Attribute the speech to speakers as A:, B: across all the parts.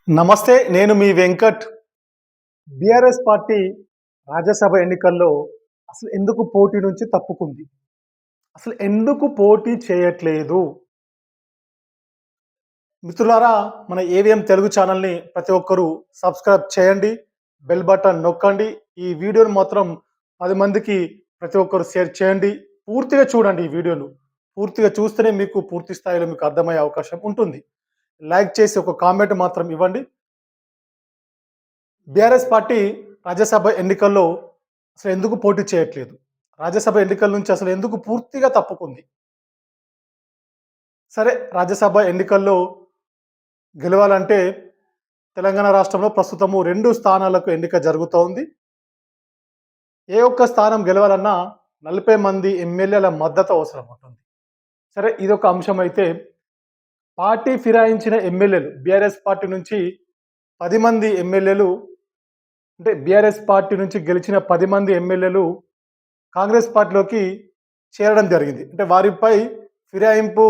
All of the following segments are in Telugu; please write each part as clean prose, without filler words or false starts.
A: నమస్తే. నేను మీ వెంకట్. బీఆర్ఎస్ పార్టీ రాజ్యసభ ఎన్నికల్లో అసలు ఎందుకు పోటీ నుంచి తప్పుకుంది? అసలు ఎందుకు పోటీ చేయట్లేదు? మిత్రులారా, మన ఏవిఎం తెలుగు ఛానల్‌ని ప్రతి ఒక్కరు సబ్స్క్రైబ్ చేయండి. బెల్ బటన్ నొక్కండి. ఈ వీడియోని మాత్రం 10 మందికి ప్రతి ఒక్కరు షేర్ చేయండి. పూర్తిగా చూడండి ఈ వీడియోను. పూర్తిగా చూస్తేనే మీకు పూర్తి స్థాయిలో మీకు అర్థమయ్యే అవకాశం ఉంటుంది. లైక్ చేసి ఒక కామెంట్ మాత్రం ఇవ్వండి. బీఆర్ఎస్ పార్టీ రాజ్యసభ ఎన్నికల్లో అసలు ఎందుకు పోటీ చేయట్లేదు? రాజ్యసభ ఎన్నికల నుంచి అసలు ఎందుకు పూర్తిగా తప్పుకుంది? సరే, రాజ్యసభ ఎన్నికల్లో గెలవాలంటే తెలంగాణ రాష్ట్రంలో ప్రస్తుతము 2 స్థానాలకు ఎన్నిక జరుగుతోంది. ఏ ఒక్క స్థానం గెలవాలన్నా 40 మంది ఎమ్మెల్యేల మద్దతు అవసరం ఉంటుంది. సరే, ఇదొక అంశమైతే పార్టీ ఫిరాయించిన ఎమ్మెల్యేలు బీఆర్ఎస్ పార్టీ నుంచి 10 మంది ఎమ్మెల్యేలు, అంటే బీఆర్ఎస్ పార్టీ నుంచి గెలిచిన 10 మంది ఎమ్మెల్యేలు కాంగ్రెస్ పార్టీలోకి చేరడం జరిగింది. అంటే వారిపై ఫిరాయింపు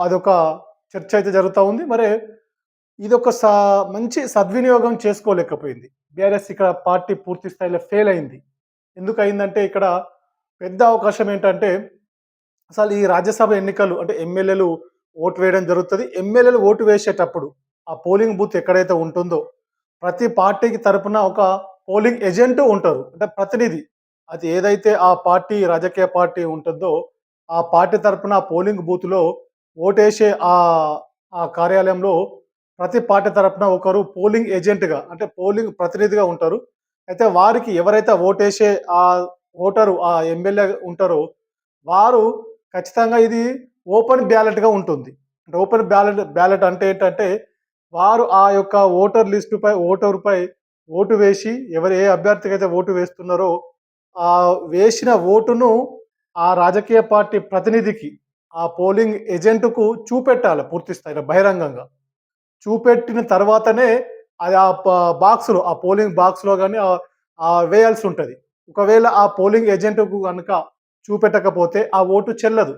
A: అదొక చర్చ అయితే జరుగుతా ఉంది. మరి ఇదొక మంచి సద్వినియోగం చేసుకోలేకపోయింది. బీఆర్ఎస్ ఇక్కడ పార్టీ పూర్తి స్థాయిలో ఫెయిల్ అయింది. ఎందుకయిందంటే ఇక్కడ పెద్ద అవకాశం ఏంటంటే, అసలు ఈ రాజ్యసభ ఎన్నికలు అంటే ఎమ్మెల్యేలు ఓటు వేయడం జరుగుతది. ఎమ్మెల్యేలు ఓటు వేసేటప్పుడు ఆ పోలింగ్ బూత్ ఎక్కడైతే ఉంటుందో ప్రతి పార్టీకి తరపున ఒక పోలింగ్ ఏజెంట్ ఉంటారు. అంటే ప్రతినిధి. అది ఏదైతే ఆ పార్టీ రాజకీయ పార్టీ ఉంటుందో ఆ పార్టీ తరపున పోలింగ్ బూత్‌లో ఓటేసే ఆ కార్యాలయంలో ప్రతి పార్టీ తరపున ఒకరు పోలింగ్ ఏజెంట్‌గా, అంటే పోలింగ్ ప్రతినిధిగా ఉంటారు. అయితే వారికి ఎవరైతే ఓటేసే ఓటరు ఆ ఎమ్మెల్యే ఉంటారో వారు ఖచ్చితంగా ఇది ఓపెన్ బ్యాలెట్‌గా ఉంటుంది. అంటే ఓపెన్ బ్యాలెట్ అంటే ఏంటంటే వారు ఆ యొక్క ఓటరుపై ఓటు వేసి ఏ అభ్యర్థికైతే ఓటు వేస్తున్నారో ఆ వేసిన ఓటును ఆ రాజకీయ పార్టీ ప్రతినిధికి, ఆ పోలింగ్ ఏజెంట్‌కు చూపెట్టాలి పూర్తి స్థాయిలో బహిరంగంగా. చూపెట్టిన తర్వాతనే అది బాక్స్‌లో, ఆ పోలింగ్ బాక్స్‌లో గాని వేయాల్సుంటది. ఒకవేళ ఆ పోలింగ్ ఏజెంట్‌కు గనక చూపెట్టకపోతే ఆ ఓటు చెల్లదు.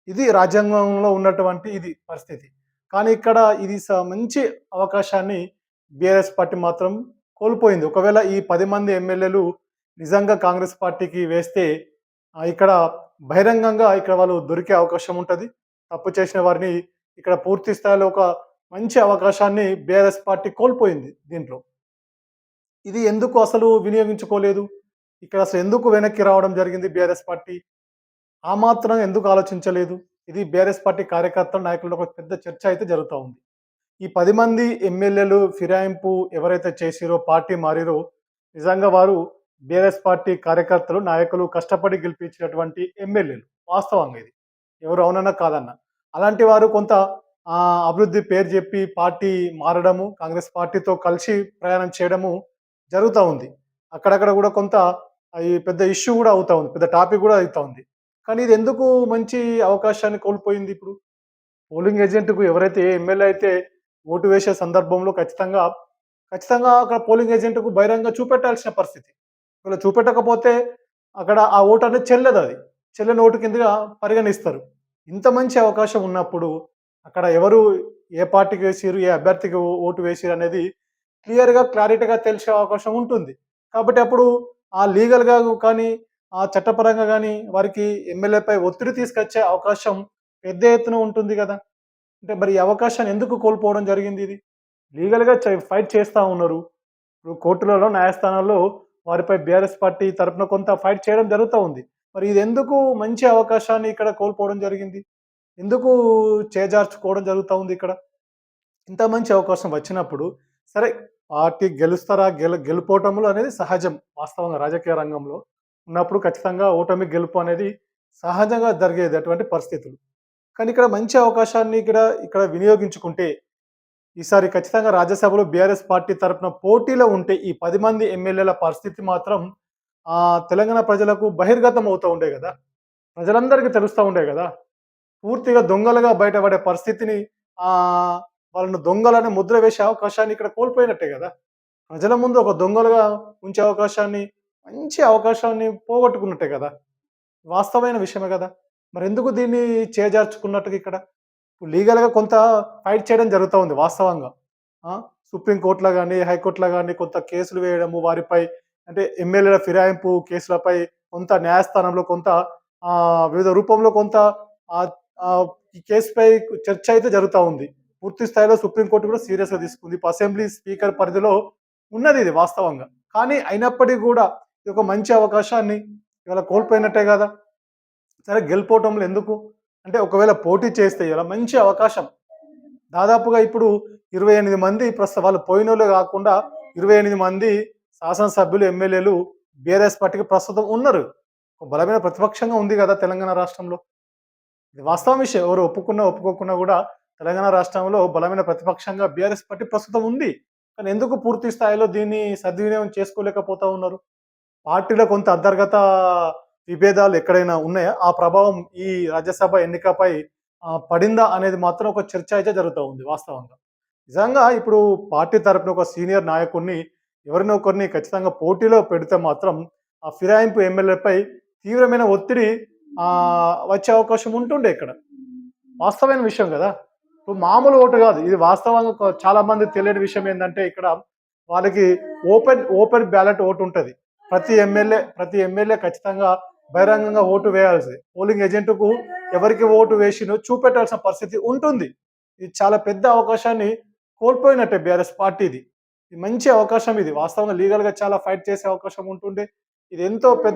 A: ఇది రాజ్యాంగంలో ఉన్నటువంటి పరిస్థితి. కానీ ఇక్కడ ఇది మంచి అవకాశాన్ని బీఆర్ఎస్ పార్టీ మాత్రం కోల్పోయింది. ఒకవేళ ఈ 10 మంది ఎమ్మెల్యేలు నిజంగా కాంగ్రెస్ పార్టీకి వేస్తే ఇక్కడ బహిరంగంగా ఇక్కడ వాళ్ళు దొరికే అవకాశం ఉంటది. తప్పు చేసిన వారిని ఇక్కడ పూర్తి స్థాయిలో ఒక మంచి అవకాశాన్ని బీఆర్ఎస్ పార్టీ కోల్పోయింది దీంట్లో. ఇది ఎందుకు అసలు వినియోగించుకోలేదు? ఇక్కడ అసలు ఎందుకు వెనక్కి రావడం జరిగింది బీఆర్ఎస్ పార్టీ? ఆ మాత్రం ఎందుకు ఆలోచించలేదు? ఇది బీఆర్ఎస్ పార్టీ కార్యకర్తల, నాయకుల్లో ఒక పెద్ద చర్చ అయితే జరుగుతా ఉంది. ఈ 10 మంది ఎమ్మెల్యేలు ఫిరాయింపు ఎవరైతే చేసిరో, పార్టీ మారిరో, నిజంగా వారు బీఆర్ఎస్ పార్టీ కార్యకర్తలు, నాయకులు కష్టపడి గెలిపించినటువంటి ఎమ్మెల్యేలు. వాస్తవంగా ఇది. ఎవరు అవునన్నా కాదన్నా. అలాంటి వారు కొంత అభివృద్ధి పేరు చెప్పి పార్టీ మారడము, కాంగ్రెస్ పార్టీతో కలిసి ప్రయాణం చేయడము జరుగుతా ఉంది. అక్కడక్కడ కూడా కొంత ఈ పెద్ద ఇష్యూ కూడా అవుతా ఉంది. పెద్ద టాపిక్ కూడా అయితా ఉంది. కానీ ఇది ఎందుకు మంచి అవకాశాన్ని కోల్పోయింది ఇప్పుడు? పోలింగ్ ఏజెంట్‌కు ఎవరైతే ఏ ఎమ్మెల్యే అయితే ఓటు వేసే సందర్భంలో ఖచ్చితంగా అక్కడ పోలింగ్ ఏజెంట్‌కు బహిరంగంగా చూపెట్టాల్సిన పరిస్థితి. ఒకవేళ చూపెట్టకపోతే అక్కడ ఆ ఓటు అనేది చెల్లదది. చెల్లని ఓటు కిందగా పరిగణిస్తారు. ఇంత మంచి అవకాశం ఉన్నప్పుడు అక్కడ ఎవరు ఏ పార్టీకి వేసిర్రు, ఏ అభ్యర్థికి ఓటు వేసిర్రు అనేది క్లారిటీగా తెలిసే అవకాశం ఉంటుంది. కాబట్టి అప్పుడు లీగల్‌గా కానీ, చట్టపరంగా గానీ వారికి ఎమ్మెల్యేపై ఒత్తిడి తీసుకొచ్చే అవకాశం పెద్ద ఎత్తున ఉంటుంది గదా! అంటే మరి ఈ అవకాశాన్ని ఎందుకు కోల్పోవడం జరిగింది ఇది? లీగల్‌గా ఫైట్ చేస్తా ఉన్నారు. ఇప్పుడు కోర్టులలో, న్యాయస్థానాల్లో వారిపై బీఆర్ఎస్ పార్టీ తరపున కొంత ఫైట్ చేయడం జరుగుతా ఉంది. మరి ఇదెందుకు మంచి అవకాశాన్ని ఇక్కడ కోల్పోవడం జరిగింది? ఎందుకు చేజార్చుకోవడం జరుగుతా ఉంది ఇక్కడ? ఇంత మంచి అవకాశం వచ్చినప్పుడు సరే, పార్టీ గెలుస్తారా? గెలుపోటములు అనేది సహజం. వాస్తవంగా రాజకీయ రంగంలో ఉన్నప్పుడు ఖచ్చితంగా ఓటమి, గెలుపు అనేది సహజంగా జరిగేది అటువంటి పరిస్థితులు. కానీ ఇక్కడ మంచి అవకాశాన్ని ఇక్కడ వినియోగించుకుంటే ఈసారి ఖచ్చితంగా రాజ్యసభలో బీఆర్ఎస్ పార్టీ తరపున పోటీలో ఉంటే ఈ 10 మంది ఎమ్మెల్యేల పరిస్థితి మాత్రం తెలంగాణ ప్రజలకు బహిర్గతం అవుతూ ఉండే గదా! ప్రజలందరికీ తెలుస్తా ఉండే గదా! పూర్తిగా దొంగలుగా బయటపడే పరిస్థితిని, ఆహ్, వాళ్ళని దొంగలని ముద్ర వేసే అవకాశాన్ని ఇక్కడ కోల్పోయినట్టే గదా! ప్రజల ముందు ఒక దొంగలుగా ఉంచే అవకాశాన్ని, మంచి అవకాశాన్ని పోగొట్టుకున్నట్టే గదా! వాస్తవమైన విషయమే గదా! మరెందుకు దీన్ని చేజార్చుకున్నట్టుగా ఇక్కడ? లీగల్‌గా కొంత ఫైట్ చేయడం జరుగుతా ఉంది వాస్తవంగా. ఆ! సుప్రీం కోర్ట్‌లో గాని, హైకోర్ట్‌లో గాని కొంత కేసులు వేయడము వారిపై అంటే ఎమ్మెల్యేల ఫిరాయింపు కేసులపై కొంత న్యాయస్థానంలో కొంత వివిధ రూపంలో కొంత ఆహ్, ఆహ్, ఈ కేసుపై చర్చ అయితే జరుగుతా ఉంది. పూర్తి స్థాయిలో సుప్రీం కోర్ట్ కూడా సీరియస్‌గా తీసుకుంది. ఇప్పుడు అసెంబ్లీ స్పీకర్ పరిధిలో ఉన్నది ఇది వాస్తవంగా. కానీ అయినప్పటికి గూడా ఇది ఒక మంచి అవకాశాన్ని ఇవాళ కోల్పోయినట్టే గదా! సరే గెలుపోటములు ఎందుకు? అంటే ఒకవేళ పోటీ చేస్తే ఇలా మంచి అవకాశం. దాదాపుగా ఇప్పుడు 28 మంది వాళ్ళు పోయినోళ్ళే గాకుండా 28 మంది శాసనసభ్యులు, ఎమ్మెల్యేలు బీఆర్ఎస్ పార్టీకి ప్రస్తుతం ఉన్నారు. ఒక బలమైన ప్రతిపక్షంగా ఉంది గదా! తెలంగాణ రాష్ట్రంలో. ఇది వాస్తవం విషయం. ఎవరు ఒప్పుకున్నా, ఒప్పుకోకున్నా గూడా తెలంగాణ రాష్ట్రంలో బలమైన ప్రతిపక్షంగా బీఆర్ఎస్ పార్టీ ప్రస్తుతం ఉంది. కానీ ఎందుకు పూర్తి స్థాయిలో దీన్ని సద్వినియోగం చేసుకోలేకపోతా ఉన్నారు? పార్టీలో కొంత అంతర్గత విభేదాలు ఎక్కడైనా ఉన్నాయా? ఆ ప్రభావం ఈ రాజ్యసభ ఎన్నికపై పడిందా అనేది మాత్రం ఒక చర్చ అయితే జరుగుతా ఉంది వాస్తవంగా. నిజంగా ఇప్పుడు పార్టీ తరపున ఒక సీనియర్ నాయకుడిని ఎవరినో ఒకరిని ఖచ్చితంగా పోటీలో పెడితే మాత్రం ఆ ఫిరాయింపు ఎమ్మెల్యేపై తీవ్రమైన ఒత్తిడి వచ్చే అవకాశం ఉంటుండే ఇక్కడ. వాస్తవమైన విషయం గదా! ఇప్పుడు మామూలు ఓటు గాదు. ఇది వాస్తవంగా చాలా మందికి తెలియని విషయం ఏందంటే ఇక్కడ వాళ్ళకి ఓపెన్ బ్యాలెట్ ఓటుంటది. ప్రతి ఎమ్మెల్యే ఖచ్చితంగా బహిరంగంగా ఓటు వేయాల్సిందే. పోలింగ్ ఏజెంట్‌కు ఎవరికి ఓటు వేసినో చూపెట్టాల్సిన పరిస్థితి ఉంటుంది. ఇది చాలా పెద్ద అవకాశాన్ని కోల్పోయినట్టే బీఆర్ఎస్ పార్టీది. ఇది మంచి అవకాశం ఇది. వాస్తవంగా లీగల్‌గా చాలా ఫైట్ చేసే అవకాశం ఉంటుండే. ఇది ఎంతో పెద్ద